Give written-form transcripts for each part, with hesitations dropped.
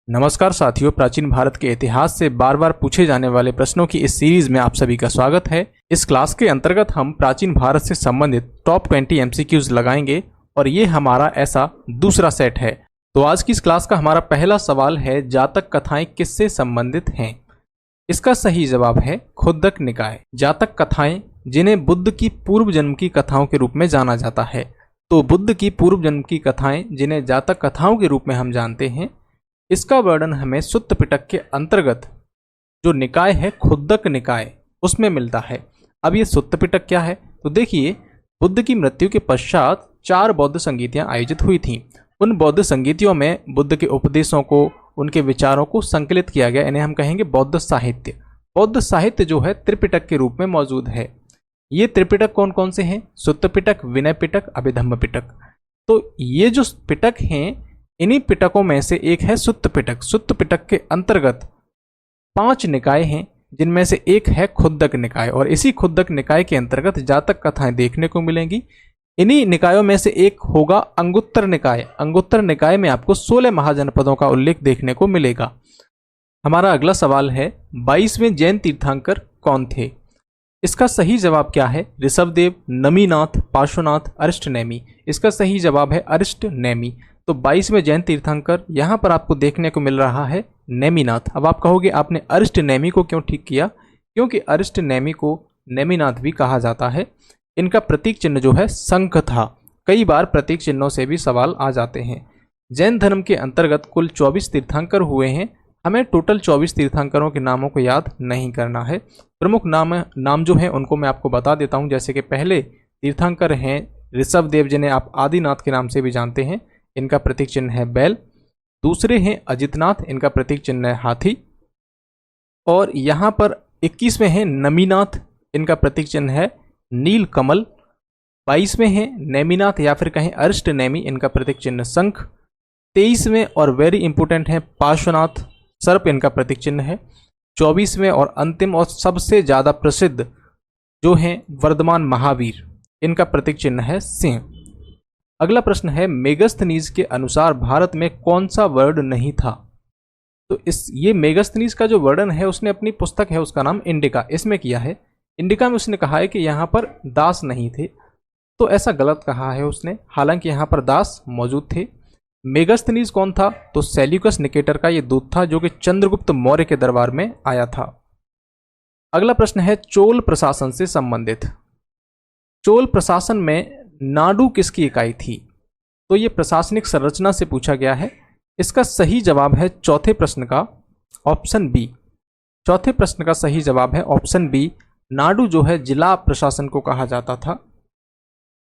नमस्कार साथियों, प्राचीन भारत के इतिहास से बार बार पूछे जाने वाले प्रश्नों की इस सीरीज में आप सभी का स्वागत है। इस क्लास के अंतर्गत हम प्राचीन भारत से संबंधित टॉप 20 एमसीक्यूज लगाएंगे और ये हमारा ऐसा दूसरा सेट है। तो आज की इस क्लास का हमारा पहला सवाल है, जातक कथाएं किससे संबंधित हैं? इसका सही जवाब है खुद्दक निकाय। जातक कथाएं जिन्हें बुद्ध की पूर्व जन्म की कथाओं के रूप में जाना जाता है। तो बुद्ध की पूर्व जन्म की कथाएं जिन्हें जातक कथाओं के रूप में हम जानते हैं, इसका वर्णन हमें सुत्त पिटक के अंतर्गत जो निकाय है खुद्दक निकाय उसमें मिलता है। अब ये सुत्त पिटक क्या है? तो देखिए, बुद्ध की मृत्यु के पश्चात 4 बौद्ध संगीतियां आयोजित हुई थीं। उन बौद्ध संगीतियों में बुद्ध के उपदेशों को, उनके विचारों को संकलित किया गया। इन्हें हम कहेंगे बौद्ध साहित्य। बौद्ध साहित्य जो है त्रिपिटक के रूप में मौजूद है। ये त्रिपिटक कौन कौन से हैं? सुत्त पिटक, विनय पिटक, अभिधम्म पिटक। तो ये जो पिटक हैं, इन्हीं पिटकों में से एक है सुत्त पिटक। सुत्त पिटक के अंतर्गत 5 निकाय हैं, जिनमें से एक है खुद्दक निकाय, और इसी खुद्दक निकाय के अंतर्गत जातक कथाएं देखने को मिलेंगी। इन्हीं निकायों में से एक होगा अंगुत्तर निकाय। अंगुत्तर निकाय में आपको 16 महाजनपदों का उल्लेख देखने को मिलेगा। हमारा अगला सवाल है, 22वें जैन तीर्थंकर कौन थे? इसका सही जवाब क्या है? ऋषभदेव, नमीनाथ, पार्श्वनाथ, अरिष्टनेमी। इसका सही जवाब है अरिष्टनेमी। तो 22वें जैन तीर्थंकर यहां पर आपको देखने को मिल रहा है नेमिनाथ। अब आप कहोगे आपने अरिष्टनेमी को क्यों ठीक किया? क्योंकि अरिष्टनेमी को नेमिनाथ भी कहा जाता है। इनका प्रतीक चिन्ह जो है शंख था। कई बार प्रतीक चिन्हों से भी सवाल आ जाते हैं। जैन धर्म के अंतर्गत कुल 24 तीर्थंकर हुए हैं। हमें टोटल 24 तीर्थंकरों के नामों को याद नहीं करना है। प्रमुख नाम जो हैं उनको मैं आपको बता देता हूं। जैसे कि पहले तीर्थंकर हैं ऋषभदेव, जिन्हें आप आदिनाथ के नाम से भी जानते हैं। इनका प्रतीक चिन्ह है बैल। दूसरे हैं अजितनाथ, इनका प्रतीक चिन्ह है हाथी। और यहां पर 21वें हैं नमीनाथ, इनका प्रतीक चिन्ह है नील कमल। 22वें हैं नेमिनाथ या फिर कहें अरिष्टनेमी, इनका प्रतीक चिन्ह शंख। 23वें और वेरी इंपोर्टेंट हैं पार्श्वनाथ, सर्प इनका प्रतीक चिन्ह है। 24वें और अंतिम और सबसे ज्यादा प्रसिद्ध जो हैं वर्धमान महावीर, इनका प्रतीक चिन्ह है सिंह। अगला प्रश्न है, मेगस्थनीज के अनुसार भारत में कौन सा वर्ड नहीं था? तो ये मेगस्थनीज का जो वर्णन है, उसने अपनी पुस्तक है उसका नाम इंडिका, इसमें किया है। इंडिका में उसने कहा है कि यहाँ पर दास नहीं थे। तो ऐसा गलत कहा है उसने, हालांकि यहाँ पर दास मौजूद थे। मेगस्थनीज कौन था? तो सेल्यूकस निकेटर का ये दूत था, जो कि चंद्रगुप्त मौर्य के दरबार में आया था। अगला प्रश्न है, चोल प्रशासन से संबंधित। चोल प्रशासन में नाडु किसकी इकाई थी? तो ये प्रशासनिक संरचना से पूछा गया है। इसका सही जवाब है चौथे प्रश्न का ऑप्शन बी। चौथे प्रश्न का सही जवाब है ऑप्शन बी। नाडु जो है जिला प्रशासन को कहा जाता था।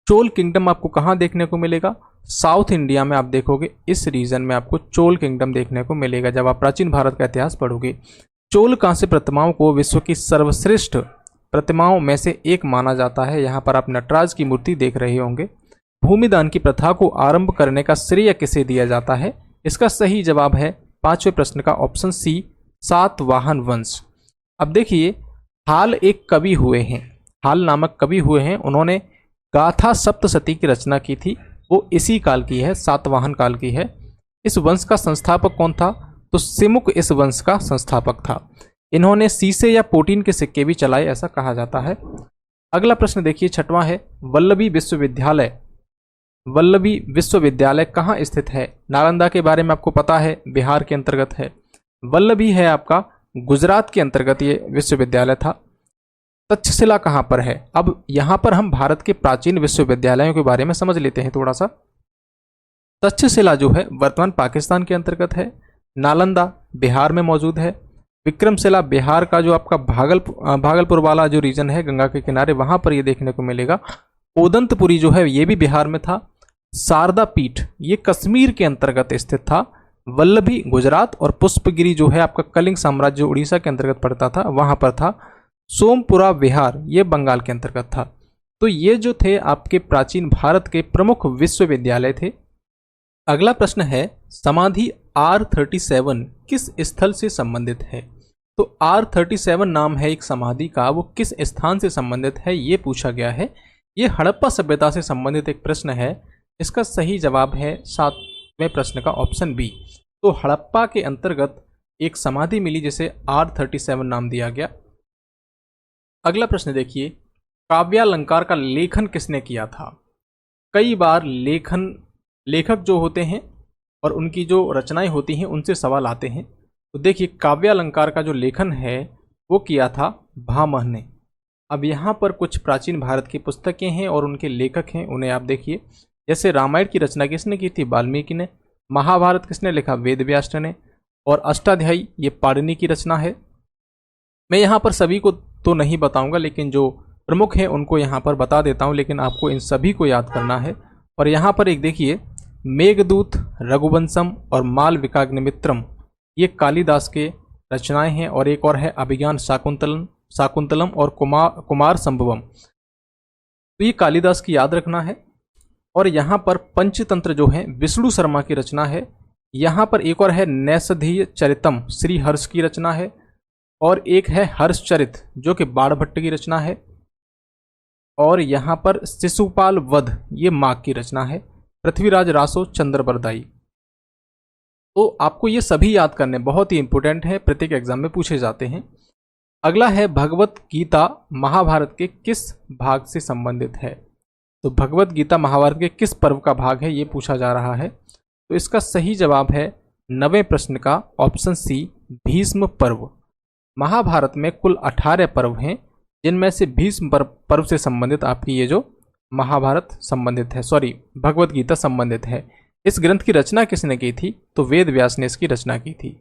चोल किंगडम आपको कहां देखने को मिलेगा? साउथ इंडिया में आप देखोगे, इस रीजन में आपको चोल किंगडम देखने को मिलेगा जब आप प्राचीन भारत का इतिहास पढ़ोगे। चोल कांस्य प्रतिमाओं को विश्व की सर्वश्रेष्ठ प्रतिमाओं में से एक माना जाता है। यहाँ पर आप नटराज की मूर्ति देख रहे होंगे। भूमिदान की प्रथा को आरंभ करने का श्रेय किसे दिया जाता है? इसका सही जवाब है 5वें प्रश्न का ऑप्शन सी, सातवाहन वंश। अब देखिए, हाल एक कवि हुए हैं, हाल नामक कवि हुए हैं। उन्होंने गाथा सप्तशती की रचना की थी, वो इसी काल की है, सातवाहन काल की है। इस वंश का संस्थापक कौन था? तो सिमुक इस वंश का संस्थापक था। इन्होंने सीसे या पोटीन के सिक्के भी चलाए, ऐसा कहा जाता है। अगला प्रश्न देखिए, 6वां है, वल्लभी विश्वविद्यालय। वल्लभी विश्वविद्यालय कहाँ स्थित है? नालंदा के बारे में आपको पता है, बिहार के अंतर्गत है। वल्लभी है आपका गुजरात के अंतर्गत ये विश्वविद्यालय था। तक्षशिला कहाँ पर है? अब यहाँ पर हम भारत के प्राचीन विश्वविद्यालयों के बारे में समझ लेते हैं थोड़ा सा। तक्षशिला जो है वर्तमान पाकिस्तान के अंतर्गत है। नालंदा बिहार में मौजूद है। विक्रमशिला बिहार का जो आपका भागलपुर वाला जो रीजन है गंगा के किनारे, वहां पर ये देखने को मिलेगा। ओदंतपुरी जो है ये भी बिहार में था। शारदा पीठ ये कश्मीर के अंतर्गत स्थित था। वल्लभी गुजरात, और पुष्पगिरी जो है आपका कलिंग साम्राज्य उड़ीसा के अंतर्गत पड़ता था, वहां पर था। सोमपुरा विहार ये बंगाल के अंतर्गत था। तो ये जो थे आपके प्राचीन भारत के प्रमुख विश्वविद्यालय थे। अगला प्रश्न है, समाधि R37 किस स्थल से संबंधित है? तो R37 नाम है एक समाधि का, वो किस स्थान से संबंधित है ये पूछा गया है। ये हड़प्पा सभ्यता से संबंधित एक प्रश्न है। इसका सही जवाब है 7वें प्रश्न का ऑप्शन बी। तो हड़प्पा के अंतर्गत एक समाधि मिली जिसे R37 नाम दिया गया। अगला प्रश्न देखिए, काव्यालंकार का लेखन किसने किया था? कई बार लेखक जो होते हैं और उनकी जो रचनाएं होती हैं उनसे सवाल आते हैं। तो देखिए, काव्यालंकार का जो लेखन है वो किया था भामह ने। अब यहाँ पर कुछ प्राचीन भारत की पुस्तकें हैं और उनके लेखक हैं, उन्हें आप देखिए। जैसे रामायण की रचना किसने की थी? वाल्मीकि ने। महाभारत किसने लिखा? वेद व्यास ने। और अष्टाध्यायी ये पाणिनि की रचना है। मैं यहाँ पर सभी को तो नहीं बताऊंगा, लेकिन जो प्रमुख हैं उनको यहाँ पर बता देता हूँ, लेकिन आपको इन सभी को याद करना है। और यहाँ पर एक देखिए, मेघदूत, रघुवंशम और मालविकाग्निमित्रम ये कालिदास के रचनाएं हैं। और एक और है अभिज्ञान शाकुंतलम और कुमार संभवम, तो ये कालिदास की याद रखना है। और यहाँ पर पंचतंत्र जो है विष्णु शर्मा की रचना है। यहाँ पर एक और है नैषधीय चरितम, श्री हर्ष की रचना है। और एक है हर्षचरित जो कि बाणभट्ट की रचना है। और यहाँ पर शिशुपाल वध ये माघ की रचना है। पृथ्वीराज रासो, चंद्रबरदाई। तो आपको ये सभी याद करने बहुत ही इंपॉर्टेंट है, प्रत्येक एग्जाम में पूछे जाते हैं। अगला है भगवत गीता महाभारत के किस भाग से संबंधित है? तो भगवत गीता महाभारत के किस पर्व का भाग है ये पूछा जा रहा है। तो इसका सही जवाब है 9वें प्रश्न का ऑप्शन सी, भीष्म पर्व। महाभारत में कुल 18 पर्व हैं, जिनमें से भीष्म पर्व से संबंधित आपकी ये जो महाभारत संबंधित है, भगवत गीता संबंधित है। इस ग्रंथ की रचना किसने की थी? तो वेद व्यास ने इसकी रचना की थी।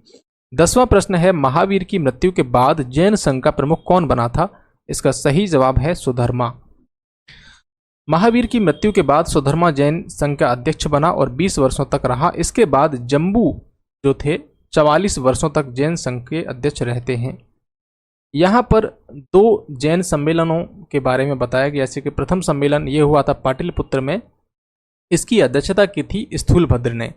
10वां प्रश्न है, महावीर की मृत्यु के बाद जैन संघ का प्रमुख कौन बना था? इसका सही जवाब है सुधर्मा। महावीर की मृत्यु के बाद सुधर्मा जैन संघ का अध्यक्ष बना और 20 वर्षों तक रहा। इसके बाद जम्बू जो थे 44 वर्षों तक जैन संघ के अध्यक्ष रहते हैं। यहाँ पर 2 जैन सम्मेलनों के बारे में बताया गया। जैसे कि प्रथम सम्मेलन ये हुआ था पाटलिपुत्र में, इसकी अध्यक्षता की थी स्थूलभद्र ने।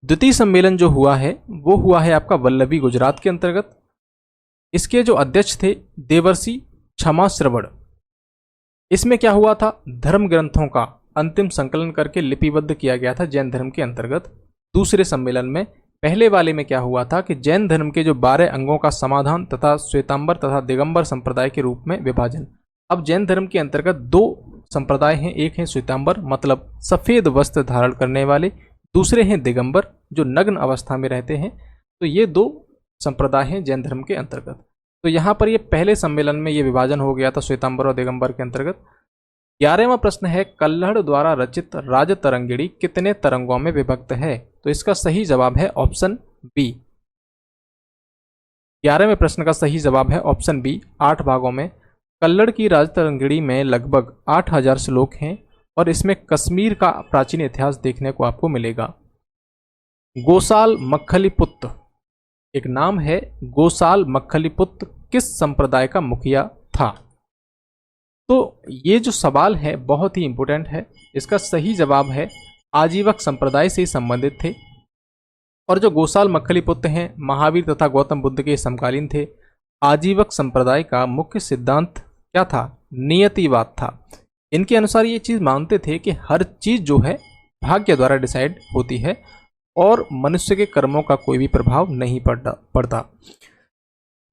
द्वितीय सम्मेलन जो हुआ है वो हुआ है आपका वल्लभी गुजरात के अंतर्गत। इसके जो अध्यक्ष थे देवर्षि क्षमा श्रवण। इसमें क्या हुआ था? धर्म ग्रंथों का अंतिम संकलन करके लिपिबद्ध किया गया था जैन धर्म के अंतर्गत। दूसरे सम्मेलन में, पहले वाले में क्या हुआ था कि जैन धर्म के जो 12 अंगों का समाधान तथा श्वेतांबर तथा दिगंबर संप्रदाय के रूप में विभाजन। अब जैन धर्म के अंतर्गत 2 संप्रदाय हैं, एक है श्वेतांबर मतलब सफेद वस्त्र धारण करने वाले, दूसरे हैं दिगंबर जो नग्न अवस्था में रहते हैं। तो ये 2 संप्रदाय हैं जैन धर्म के अंतर्गत। तो यहाँ पर ये पहले सम्मेलन में ये विभाजन हो गया था श्वेतांबर और दिगंबर के अंतर्गत। 11वां प्रश्न है, कल्हड़ द्वारा रचित राजतरंगिणी कितने तरंगों में विभक्त है? तो इसका सही जवाब है ऑप्शन बी। 11वें प्रश्न का सही जवाब है ऑप्शन बी, 8 भागों में। कल्लड़ की राजतरंगिणी में लगभग 8000 श्लोक हैं और इसमें कश्मीर का प्राचीन इतिहास देखने को आपको मिलेगा। गोसाल मक्खलीपुत्र, एक नाम है गोसाल मक्खलीपुत्र, किस संप्रदाय का मुखिया था? तो ये जो सवाल है बहुत ही इंपॉर्टेंट है। इसका सही जवाब है आजीवक संप्रदाय से संबंधित थे। और जो गोसाल मक्खलीपुत्र हैं महावीर तथा गौतम बुद्ध के समकालीन थे। आजीवक संप्रदाय का मुख्य सिद्धांत क्या था? नियतिवाद था। इनके अनुसार ये चीज मानते थे कि हर चीज जो है भाग्य द्वारा डिसाइड होती है और मनुष्य के कर्मों का कोई भी प्रभाव नहीं पड़ता।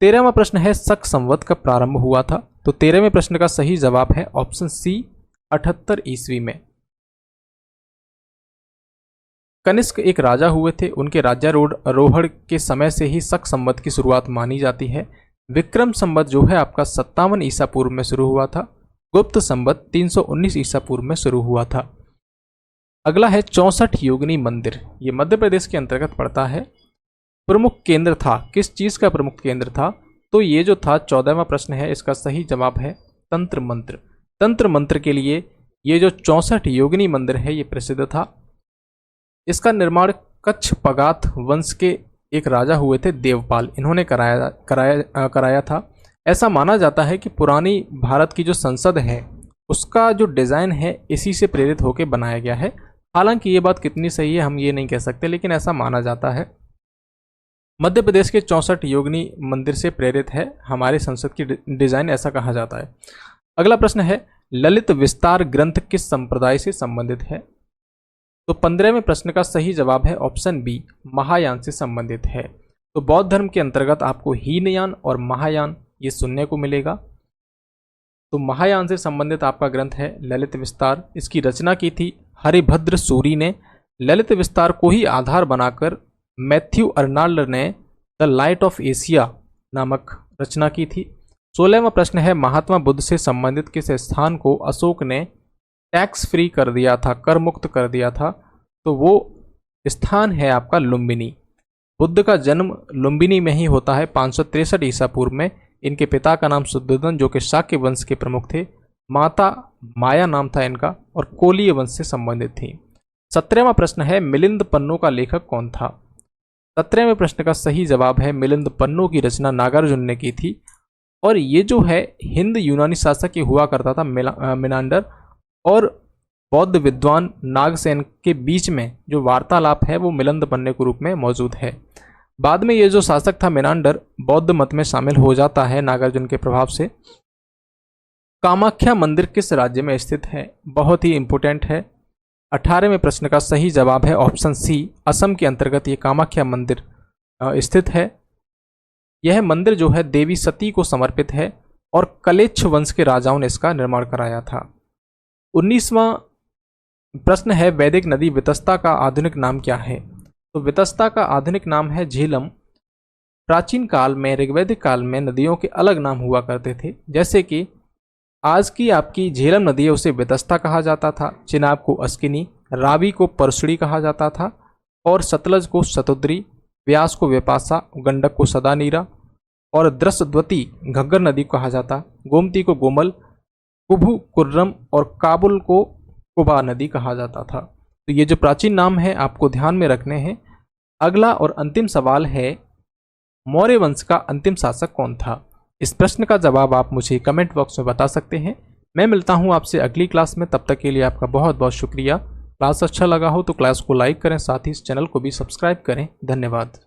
13वां प्रश्न है, शक संवत कब प्रारंभ हुआ था? तो 13वें प्रश्न का सही जवाब है ऑप्शन सी, 78 ईस्वी में। कनिष्क एक राजा हुए थे, उनके राज्यारोहण के समय से ही शक संवत की शुरुआत मानी जाती है। विक्रम संवत जो है आपका 57 ईसा पूर्व में शुरू हुआ था। गुप्त संवत 319 ईसा पूर्व में शुरू हुआ था। अगला है 64 योगिनी मंदिर, ये मध्य प्रदेश के अंतर्गत पड़ता है। प्रमुख केंद्र था, किस चीज का प्रमुख केंद्र था? तो ये जो था 14वां प्रश्न है, इसका सही जवाब है तंत्र मंत्र। तंत्र मंत्र के लिए ये जो 64 योगिनी मंदिर है ये प्रसिद्ध था। इसका निर्माण कच्छ पगात वंश के एक राजा हुए थे देवपाल, इन्होंने कराया था। ऐसा माना जाता है कि पुरानी भारत की जो संसद है उसका जो डिज़ाइन है इसी से प्रेरित होकर बनाया गया है। हालांकि ये बात कितनी सही है हम ये नहीं कह सकते, लेकिन ऐसा माना जाता है। मध्य प्रदेश के 64 योगिनी मंदिर से प्रेरित है हमारे संसद की डिज़ाइन, ऐसा कहा जाता है। अगला प्रश्न है, ललित विस्तार ग्रंथ किस संप्रदाय से संबंधित है? तो 15वें प्रश्न का सही जवाब है ऑप्शन बी, महायान से संबंधित है। तो बौद्ध धर्म के अंतर्गत आपको हीनयान और महायान ये सुनने को मिलेगा। तो महायान से संबंधित आपका ग्रंथ है ललित विस्तार। इसकी रचना की थी हरिभद्र सूरी ने। ललित विस्तार को ही आधार बनाकर मैथ्यू अर्नाल्ड ने द लाइट ऑफ एशिया नामक रचना की थी। 16वां प्रश्न है महात्मा बुद्ध से संबंधित किस स्थान को अशोक ने टैक्स फ्री कर दिया था, कर मुक्त कर दिया था? तो वो स्थान है आपका लुम्बिनी। बुद्ध का जन्म लुम्बिनी में ही होता है 563 ईसा पूर्व में। इनके पिता का नाम शुद्धोधन जो कि शाक्य वंश के प्रमुख थे, माता माया नाम था इनका, और कोलीय वंश से संबंधित थी। 17वां प्रश्न है मिलिंद पन्नो का लेखक कौन था? 17वें प्रश्न का सही जवाब है मिलिंद पन्नो की रचना नागार्जुन ने की थी। और ये जो है हिंद यूनानी शासक ये हुआ करता था मिनांडर, और बौद्ध विद्वान नागसेन के बीच में जो वार्तालाप है वो मिलिंद पन्ने के रूप में मौजूद है। बाद में ये जो शासक था मिनांडर बौद्ध मत में शामिल हो जाता है नागार्जुन के प्रभाव से। कामाख्या मंदिर किस राज्य में स्थित है? बहुत ही इंपोर्टेंट है। 18वें प्रश्न का सही जवाब है ऑप्शन सी, असम के अंतर्गत ये कामाख्या मंदिर स्थित है। यह मंदिर जो है देवी सती को समर्पित है और कलेच्छ वंश के राजाओं ने इसका निर्माण कराया था। 19वां प्रश्न है वैदिक नदी वितस्ता का आधुनिक नाम क्या है? तो वितस्ता का आधुनिक नाम है झेलम। प्राचीन काल में ऋग्वैदिक काल में नदियों के अलग नाम हुआ करते थे, जैसे कि आज की आपकी झेलम नदी है उसे वितस्ता कहा जाता था, चिनाब को अस्किनी, रावी को परसुड़ी कहा जाता था, और सतलज को शतुद्री, व्यास को व्यपासा, गंडक को सदानीरा, और द्रसद्वती घग्गर नदी को कहा जाता, गोमती को गोमल, कुभु कुर्रम और काबुल को कुबा नदी कहा जाता था। तो ये जो प्राचीन नाम है आपको ध्यान में रखने हैं। अगला और अंतिम सवाल है मौर्य वंश का अंतिम शासक कौन था? इस प्रश्न का जवाब आप मुझे कमेंट बॉक्स में बता सकते हैं। मैं मिलता हूं आपसे अगली क्लास में, तब तक के लिए आपका बहुत बहुत शुक्रिया। क्लास अच्छा लगा हो तो क्लास को लाइक करें, साथ ही इस चैनल को भी सब्सक्राइब करें। धन्यवाद।